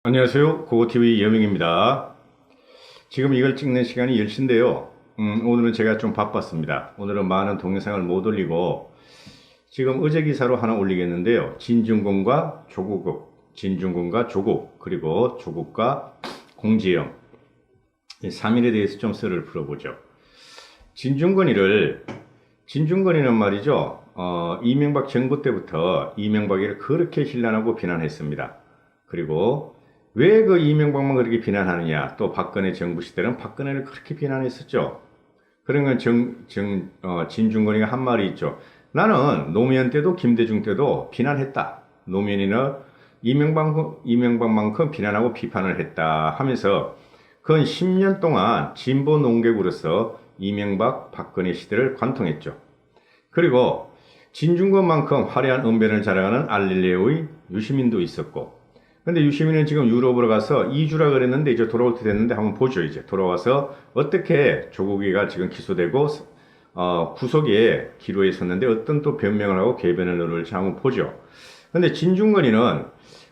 안녕하세요. 고고TV 여명입니다. 지금 이걸 찍는 시간이 10시인데요. 오늘은 제가 좀 바빴습니다. 오늘은 많은 동영상을 못 올리고 지금 어제 기사로 하나 올리겠는데요. 진중권과 조국, 그리고 조국과 공지영 이 3인에 대해서 좀 썰을 풀어보죠. 진중권이는 말이죠. 이명박 정부 때부터 이명박이를 그렇게 힐난하고 비난했습니다. 그리고 왜 그 이명박만 그렇게 비난하느냐? 또 박근혜 정부 시대는 박근혜를 그렇게 비난했었죠. 그런 진중권이가 한 말이 있죠. 나는 노무현 때도 김대중 때도 비난했다. 노무현이는 이명박만큼 비난하고 비판을 했다 하면서 근 10년 동안 진보 농객으로서 이명박, 박근혜 시대를 관통했죠. 그리고 진중권만큼 화려한 언변을 자랑하는 알릴레오의 유시민도 있었고, 근데 유시민은 지금 유럽으로 가서 2주라 그랬는데 이제 돌아올 때 됐는데 한번 보죠. 이제 돌아와서 어떻게 조국이가 지금 기소되고 구속에 기로에 섰는데 어떤 또 변명을 하고 개변을 넣을지 한번 보죠. 근데 진중권이는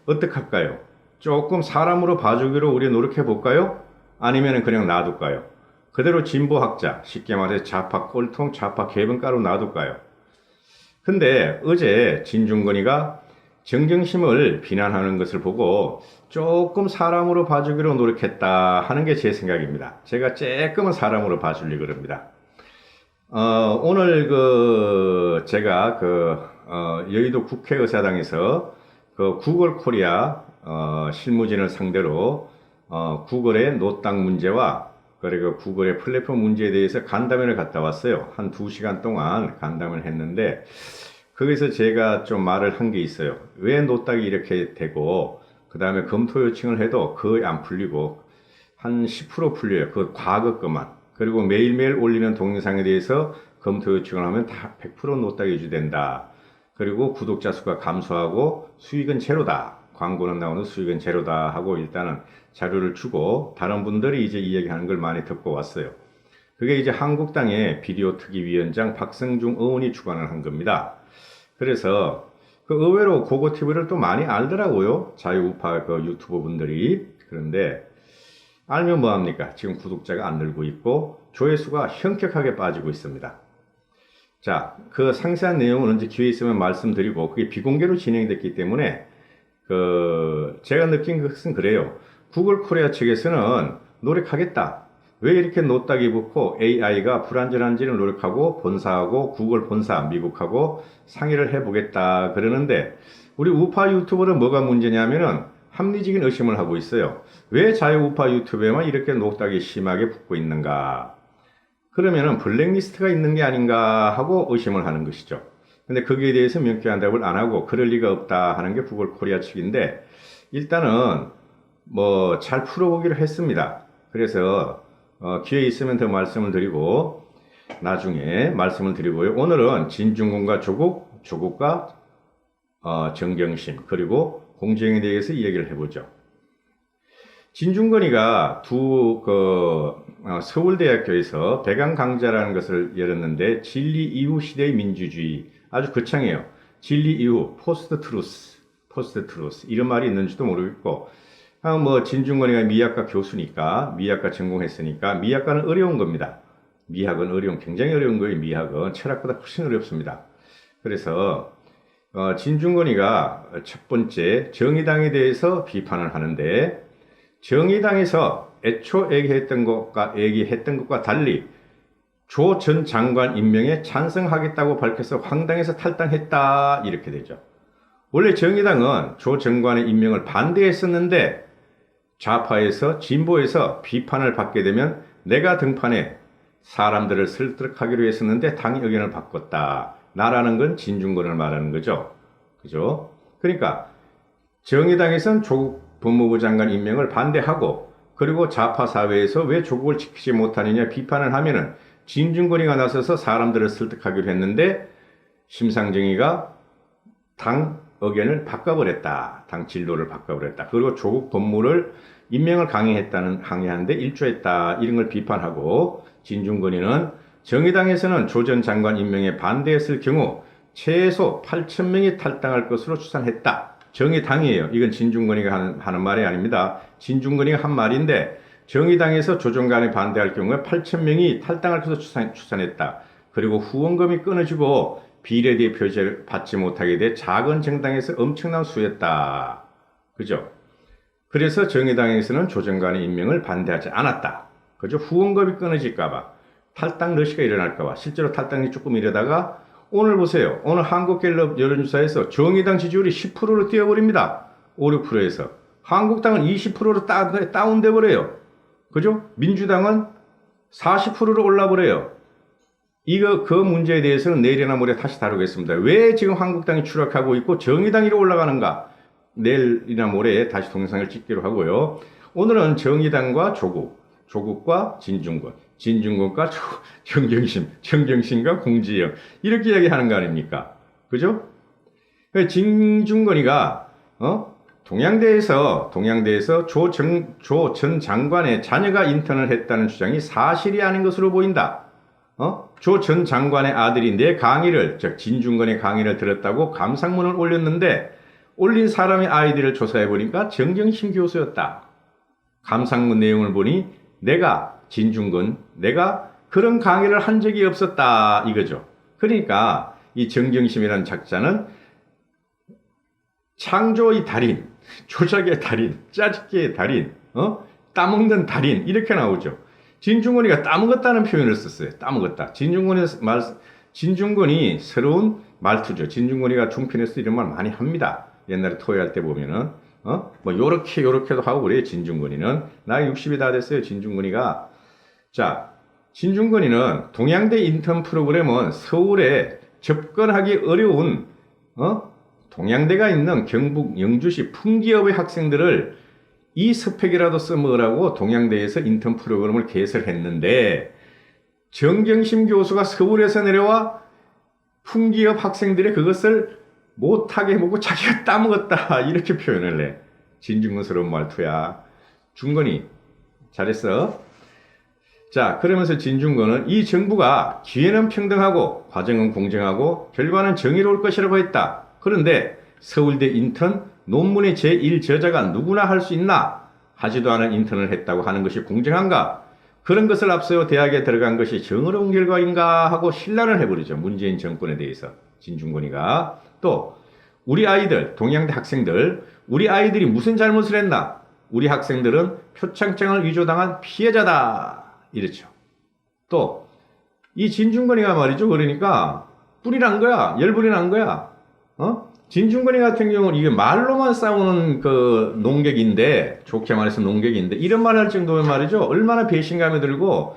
어떻게 할까요? 조금 사람으로 봐주기로 우리 노력해 볼까요? 아니면 그냥 놔둘까요? 그대로 진보학자, 쉽게 말해 좌파 꼴통, 좌파 개변가로 놔둘까요? 근데 어제 진중권이가 정경심을 비난하는 것을 보고 조금 사람으로 봐주기로 노력했다 하는 게 제 생각입니다. 제가 조금은 사람으로 봐주려고 그럽니다. 오늘 제가 여의도 국회의사당에서 구글 코리아 실무진을 상대로 구글의 노땅 문제와 그리고 구글의 플랫폼 문제에 대해서 간담회를 갔다 왔어요. 한 2시간 동안 간담회를 했는데 거기서 제가 좀 말을 한 게 있어요. 왜 노딱이 이렇게 되고 그 다음에 검토 요청을 해도 거의 안 풀리고 한 10% 풀려요. 그 과거 것만. 그리고 매일매일 올리는 동영상에 대해서 검토 요청을 하면 다 100% 노딱이 유지된다. 그리고 구독자 수가 감소하고 수익은 제로다. 광고는 나오는 수익은 제로다 하고 일단은 자료를 주고 다른 분들이 이제 이야기하는 걸 많이 듣고 왔어요. 그게 이제 한국당의 비디오 특위위원장 박성중 의원이 주관을 한 겁니다. 그래서 의외로 고고TV를 또 많이 알더라고요. 자유우파 유튜버 분들이. 그런데 알면 뭐합니까? 지금 구독자가 안 늘고 있고 조회수가 현격하게 빠지고 있습니다. 자, 상세한 내용은 언제 기회 있으면 말씀드리고 그게 비공개로 진행됐기 때문에 제가 느낀 것은 그래요. 구글 코리아 측에서는 노력하겠다. 왜 이렇게 노딱이 붙고 AI가 불안전한지를 노력하고 본사하고 구글 본사 미국하고 상의를 해보겠다 그러는데 우리 우파 유튜버는 뭐가 문제냐면은 합리적인 의심을 하고 있어요. 왜 자유우파 유튜브에만 이렇게 노딱이 심하게 붙고 있는가? 그러면은 블랙리스트가 있는 게 아닌가 하고 의심을 하는 것이죠. 근데 거기에 대해서 명쾌한 답을 안 하고 그럴 리가 없다 하는 게 구글 코리아 측인데 일단은 잘 풀어보기로 했습니다. 그래서 기회 있으면 더 말씀을 드리고 나중에 말씀을 드리고요. 오늘은 진중권과 조국과 정경심 그리고 공정에 대해서 이야기를 해보죠. 진중권이가 서울대학교에서 배강 강좌라는 것을 열었는데 진리 이후 시대의 민주주의 아주 거창해요. 진리 이후 포스트 트루스 이런 말이 있는지도 모르겠고 진중권이가 미학과 교수니까 미학과 전공했으니까 미학과는 어려운 겁니다. 미학은 굉장히 어려운 거예요. 미학은 철학보다 훨씬 어렵습니다. 그래서 진중권이가 첫 번째 정의당에 대해서 비판을 하는데 정의당에서 애초 얘기했던 것과 달리 조 전 장관 임명에 찬성하겠다고 밝혀서 황당해서 탈당했다 이렇게 되죠. 원래 정의당은 조 장관의 임명을 반대했었는데 좌파에서 진보에서 비판을 받게 되면 내가 등판해 사람들을 설득하기로 했었는데 당이 의견을 바꿨다. 나라는 건 진중권을 말하는 거죠. 그죠? 그러니까 정의당에서는 조국 법무부 장관 임명을 반대하고 그리고 좌파 사회에서 왜 조국을 지키지 못하느냐 비판을 하면은 진중권이가 나서서 사람들을 설득하기로 했는데 심상정이가 당 의견을 바꿔버렸다. 당 진로를 바꿔버렸다. 그리고 조국 법무를 임명을 항의하는데 일조했다. 이런 걸 비판하고 진중권이는 정의당에서는 조 전 장관 임명에 반대했을 경우 최소 8,000명이 탈당할 것으로 추산했다. 정의당이에요. 이건 진중권이가 하는 말이 아닙니다. 진중권이가 한 말인데 정의당에서 조정간에 반대할 경우에 8,000명이 탈당을 해서 추산했다. 그리고 후원금이 끊어지고 비례대표제를 받지 못하게 돼 작은 정당에서 엄청난 수였다. 그죠? 그래서 정의당에서는 조정간의 임명을 반대하지 않았다. 그죠? 후원금이 끊어질까봐. 탈당 러시가 일어날까봐. 실제로 탈당이 조금 이러다가 오늘 보세요. 오늘 한국갤럽 여론조사에서 정의당 지지율이 10%로 뛰어버립니다. 5, 6%에서. 한국당은 20%로 다운돼 버려요. 그죠? 민주당은 40%로 올라버려요. 그 문제에 대해서는 내일이나 모레 다시 다루겠습니다. 왜 지금 한국당이 추락하고 있고 정의당이 올라가는가? 내일이나 모레 다시 동영상을 찍기로 하고요. 오늘은 정의당과 조국과 진중권과 정경심과 공지영 이렇게 이야기하는 거 아닙니까? 그죠? 진중권이가 동양대에서 조 전 장관의 자녀가 인턴을 했다는 주장이 사실이 아닌 것으로 보인다. 조 전 장관의 아들이 내 강의를, 즉 진중권의 강의를 들었다고 감상문을 올렸는데 올린 사람의 아이디를 조사해보니까 정경심 교수였다. 감상문 내용을 보니 내가 그런 강의를 한 적이 없었다 이거죠. 그러니까 이 정경심이라는 작자는 창조의 달인, 조작의 달인, 짜집기의 달인, 따먹는 달인 이렇게 나오죠. 진중권이가 따먹었다는 표현을 썼어요. 따먹었다. 진중권이 새로운 말투죠. 진중권이가 중편에서 이런 말 많이 합니다. 옛날에 토의할 때 보면은 요렇게도 하고 그래요. 진중권이는 나이 60이 다 됐어요. 진중권이가. 자, 진중권이는 동양대 인턴 프로그램은 서울에 접근하기 어려운 동양대가 있는 경북 영주시 풍기업의 학생들을 이 스펙이라도 써먹으라고 동양대에서 인턴 프로그램을 개설했는데 정경심 교수가 서울에서 내려와 풍기업 학생들의 그것을 못하게 해보고 자기가 따먹었다 이렇게 표현을 해. 진중권스러운 말투야. 중권이 잘했어. 자, 그러면서 진중권은 이 정부가 기회는 평등하고 과정은 공정하고 결과는 정의로울 것이라고 했다. 그런데 서울대 인턴 논문의 제1저자가 누구나 할 수 있나? 하지도 않은 인턴을 했다고 하는 것이 공정한가? 그런 것을 앞세워 대학에 들어간 것이 정의로운 결과인가 하고 신란을 해버리죠. 문재인 정권에 대해서. 진중권이가. 또 우리 아이들, 동양대 학생들, 우리 아이들이 무슨 잘못을 했나? 우리 학생들은 표창장을 위조당한 피해자다. 이렇죠. 또 이 진중권이가 말이죠. 그러니까 뿔이 난 거야. 열불이 난 거야. 진중권이 같은 경우는 이게 말로만 싸우는 그 농객인데, 좋게 말해서 농객인데, 이런 말 할 정도면 말이죠. 얼마나 배신감이 들고,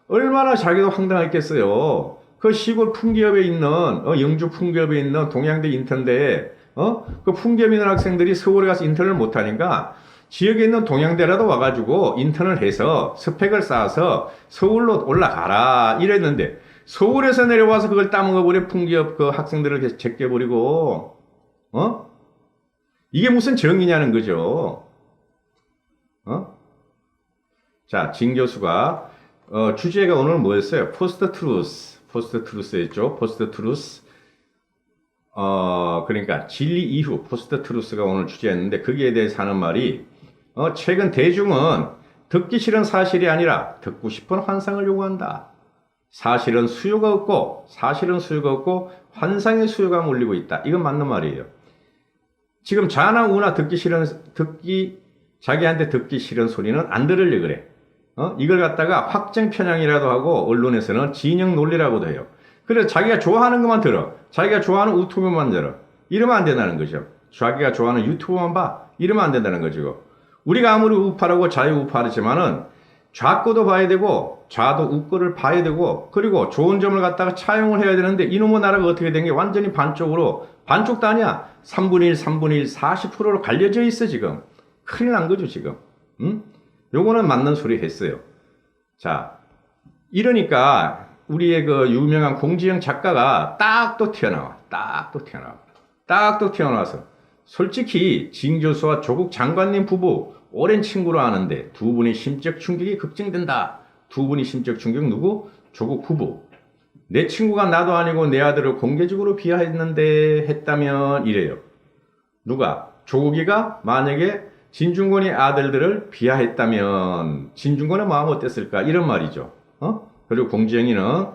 얼마나 자기도 황당했겠어요. 그 시골 풍기업에 있는, 영주 풍기업에 있는 동양대 인턴대에, 그 풍기업 있는 학생들이 서울에 가서 인턴을 못하니까, 지역에 있는 동양대라도 와가지고 인턴을 해서 스펙을 쌓아서 서울로 올라가라. 이랬는데, 서울에서 내려와서 그걸 따먹어버려 풍기업 그 학생들을 제껴버리고, 이게 무슨 정의냐는 거죠. 자, 진 교수가, 주제가 오늘 뭐였어요? 포스트 트루스였죠. 포스트 트루스. 그러니까 진리 이후 포스트 트루스가 오늘 주제였는데 거기에 대해서 하는 말이, 최근 대중은 듣기 싫은 사실이 아니라 듣고 싶은 환상을 요구한다. 사실은 수요가 없고 환상의 수요가 몰리고 있다. 이건 맞는 말이에요. 지금 자나 우나 자기한테 듣기 싫은 소리는 안 들으려 그래. 이걸 갖다가 확정 편향이라도 하고 언론에서는 진영 논리라고도 해요. 그래서 자기가 좋아하는 것만 들어. 자기가 좋아하는 유튜브만 들어. 이러면 안 된다는 거죠. 자기가 좋아하는 유튜브만 봐. 이러면 안 된다는 거죠. 우리가 아무리 우파라고 자유우파하지만은 좌거도 봐야 되고 좌도 우거를 봐야 되고 그리고 좋은 점을 갖다가 차용을 해야 되는데 이놈의 나라가 어떻게 된 게 완전히 반쪽도 아니야. 3분의 1, 40%로 갈려져 있어 지금. 큰일 난 거죠 지금. 요거는 맞는 소리 했어요. 자, 이러니까 우리의 그 유명한 공지영 작가가 딱 또 튀어나와서 솔직히 진 교수와 조국 장관님 부부 오랜 친구로 아는데 두 분의 심적 충격이 급증된다. 두 분의 심적 충격 누구? 조국 부부. 내 친구가 나도 아니고 내 아들을 공개적으로 비하했다면 이래요. 누가? 조기가 만약에 진중권의 아들들을 비하했다면 진중권의 마음 어땠을까? 이런 말이죠. 그리고 공지영이는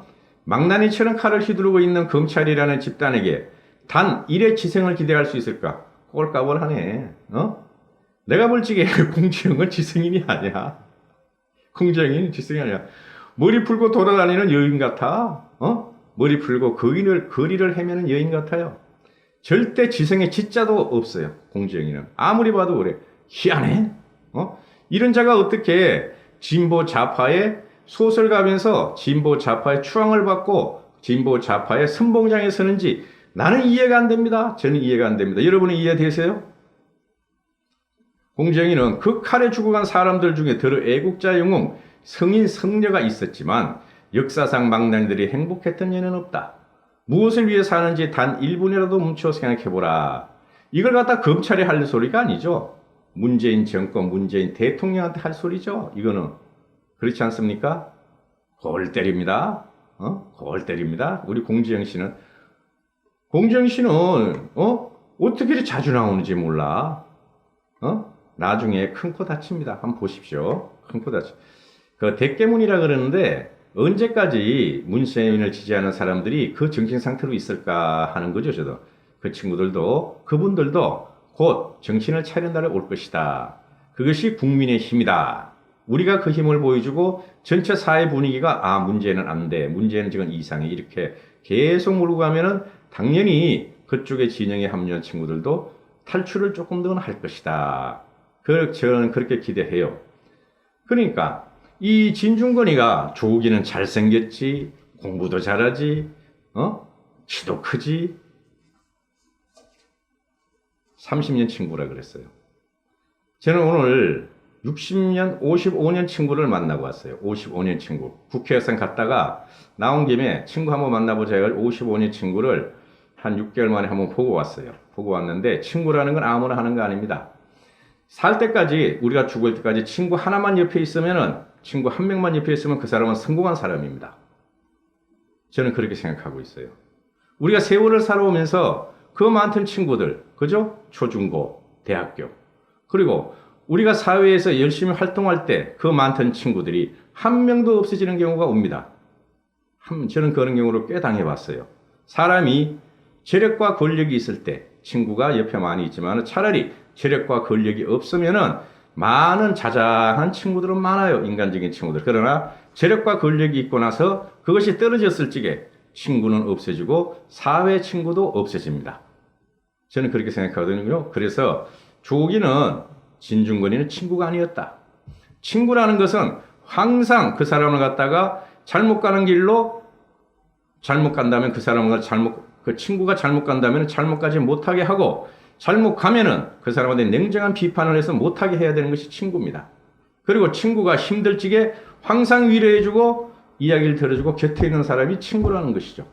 망나니처럼 칼을 휘두르고 있는 검찰이라는 집단에게 단 일의 지생을 기대할 수 있을까? 꼴까벌하네. 내가 볼 적에 공지영은 지성인이 아니야. 공지영은 지성이 아니야. 머리 풀고 돌아다니는 여인 같아. 머리 풀고 거리를 헤매는 여인 같아요. 절대 지성의 지자도 없어요. 공지영이는. 아무리 봐도 그래. 희한해. 이런 자가 어떻게 진보 좌파의 소설가면서 진보 좌파의 추앙을 받고 진보 좌파의 선봉장에 서는지 나는 이해가 안 됩니다. 저는 이해가 안 됩니다. 여러분은 이해되세요? 공지영이는 그 칼에 죽어간 사람들 중에 더러 애국자 영웅 성인 성녀가 있었지만 역사상 망나니들이 행복했던 예는 없다. 무엇을 위해 사는지 단 1분이라도 멈춰 생각해보라. 이걸 갖다 검찰이 할 소리가 아니죠. 문재인 정권, 문재인 대통령한테 할 소리죠. 이거는. 그렇지 않습니까? 골 때립니다. 골 때립니다. 우리 공지영 씨는. 공지영 씨는, 어떻게 이렇게 자주 나오는지 몰라. 나중에 큰 코 다칩니다. 한번 보십시오. 큰 코 다치. 그 대깨문이라 그러는데, 언제까지 문재인을 지지하는 사람들이 그 정신 상태로 있을까 하는 거죠, 저도. 그 친구들도, 그분들도 곧 정신을 차리는 날이 올 것이다. 그것이 국민의 힘이다. 우리가 그 힘을 보여주고 전체 사회 분위기가 문재인은 안 돼. 문재인은 지금 이상해. 이렇게 계속 몰고 가면은 당연히 그쪽의 진영에 합류한 친구들도 탈출을 조금 더 할 것이다. 저는 그렇게 기대해요. 그러니까 이 진중권이가 조기는 잘생겼지, 공부도 잘하지, 키도 크지. 30년 친구라 그랬어요. 저는 오늘 60년, 55년 친구를 만나고 왔어요. 55년 친구. 국회의원 갔다가 나온 김에 친구 한번 만나보자 해서 55년 친구를 한 6개월 만에 한번 보고 왔어요. 보고 왔는데 친구라는 건 아무나 하는 거 아닙니다. 살 때까지, 우리가 죽을 때까지 친구 하나만 옆에 있으면은, 친구 한 명만 옆에 있으면 그 사람은 성공한 사람입니다. 저는 그렇게 생각하고 있어요. 우리가 세월을 살아오면서 그 많던 친구들, 그죠? 초중고, 대학교. 그리고 우리가 사회에서 열심히 활동할 때 그 많던 친구들이 한 명도 없어지는 경우가 옵니다. 저는 그런 경우를 꽤 당해봤어요. 사람이 재력과 권력이 있을 때 친구가 옆에 많이 있지만 차라리 재력과 권력이 없으면은 많은 자잘한 친구들은 많아요. 인간적인 친구들. 그러나 재력과 권력이 있고 나서 그것이 떨어졌을 적에 친구는 없어지고 사회 친구도 없어집니다. 저는 그렇게 생각하거든요. 그래서 조기는 진중권이는 친구가 아니었다. 친구라는 것은 항상 그 사람을 갖다가 잘못 가는 길로 잘못 간다면 그 친구가 잘못 간다면 잘못 가지 못하게 하고 잘못 가면은 그 사람한테 냉정한 비판을 해서 못하게 해야 되는 것이 친구입니다. 그리고 친구가 힘들 적에 항상 위로해주고 이야기를 들어주고 곁에 있는 사람이 친구라는 것이죠.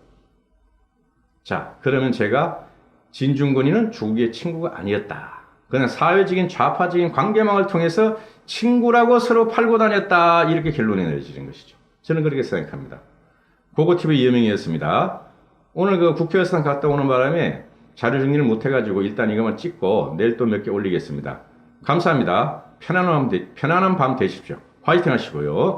자, 그러면 제가 진중권이는 조기의 친구가 아니었다. 그냥 사회적인 좌파적인 관계망을 통해서 친구라고 서로 팔고 다녔다. 이렇게 결론이 내려지는 것이죠. 저는 그렇게 생각합니다. 고고TV 이여명이었습니다. 오늘 그 국회의원 갔다 오는 바람에 자료 정리를 못해가지고 일단 이것만 찍고 내일 또 몇 개 올리겠습니다. 감사합니다. 편안한 밤 되십시오. 화이팅 하시고요.